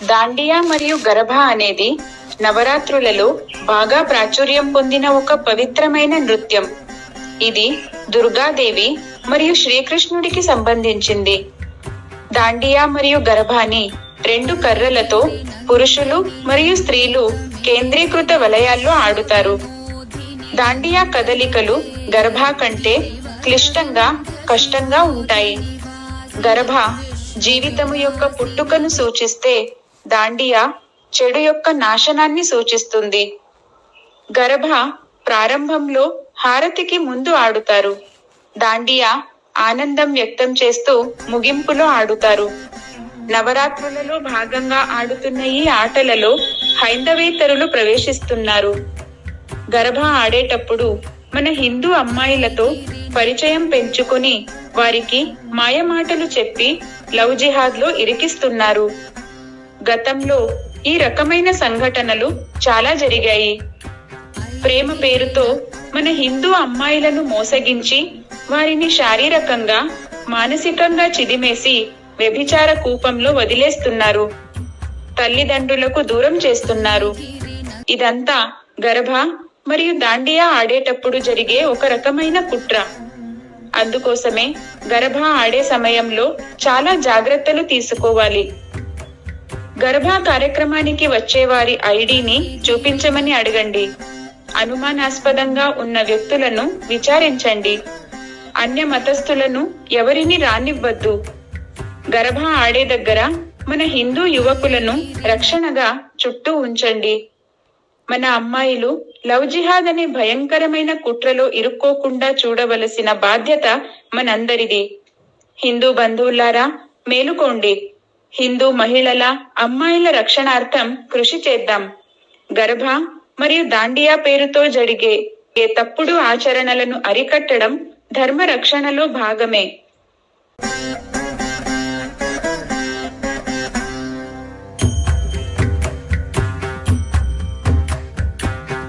దాండియా మరియు గరభా అనేది నవరాత్రులలో బాగా ప్రాచుర్యం పొందిన ఒక పవిత్రమైన నృత్యం. ఇది దుర్గాదేవి మరియు శ్రీకృష్ణుడికి సంబంధించింది. దాండియా మరియు గరభాని రెండు కర్రలతో పురుషులు మరియు స్త్రీలు కేంద్రీకృత వలయాల్లో ఆడుతారు. దాండియా కదలికలు గరభా కంటే క్లిష్టంగా, కష్టంగా ఉంటాయి. గరభా జీవితము యొక్క పుట్టుకను సూచిస్తే, దాండియా చెడు యొక్క నాశనాన్ని సూచిస్తుంది. గరభా ప్రారంభంలో హారతికి ముందు ఆడుతారు. దాండియా ఆనందం వ్యక్తం చేస్తూ ముగింపులో ఆడుతారు. నవరాత్రులలో భాగంగా ఆడుతున్న ఈ ఆటలలో హైందవేతరులు ప్రవేశిస్తున్నారు. గరభా ఆడేటప్పుడు మన హిందూ అమ్మాయిలతో పరిచయం పెంచుకొని వారికి మాయమాటలు చెప్పి లవ్ జిహాద్ లో ఇరికిస్తున్నారు. గతంలో ఈ రకమైన సంఘటనలు చాలా జరిగాయి. ప్రేమ పేరుతో మన హిందూ అమ్మాయిలను మోసగించి వారిని శారీరకంగా, మానసికంగా చిదిమేసి వ్యభిచార కూపంలో వదిలేస్తున్నారు. తల్లిదండ్రులకు దూరం చేస్తున్నారు. ఇదంతా గరభా మరియు దాండియా ఆడేటప్పుడు జరిగే ఒక రకమైన కుట్ర. అందుకోసమే గరభా ఆడే సమయంలో చాలా జాగ్రత్తలు తీసుకోవాలి. గరభా కార్యక్రమానికి వచ్చే వారి ఐడిని చూపించమని అడగండి. అనుమానాస్పదంగా ఉన్న వ్యక్తులను విచారించండి. అన్య మతస్థులను ఎవరిని రానివ్వద్దు. గరభా ఆడే దగ్గర మన హిందూ యువకులను రక్షణగా చుట్టూ ఉంచండి. మన అమ్మాయిలు లవ్ జిహాద్ అనే భయంకరమైన కుట్రలో ఇరుక్కోకుండా చూడవలసిన బాధ్యత మనందరిది. హిందూ బంధువులారా, మేలుకోండి. హిందూ మహిళల, అమ్మాయిల రక్షణార్థం కృషి చేద్దాం. గరభా మరియు దాండియా పేరుతో జరిగే ఏ తప్పుడు ఆచరణలను అరికట్టడం ధర్మ రక్షణలో భాగమే.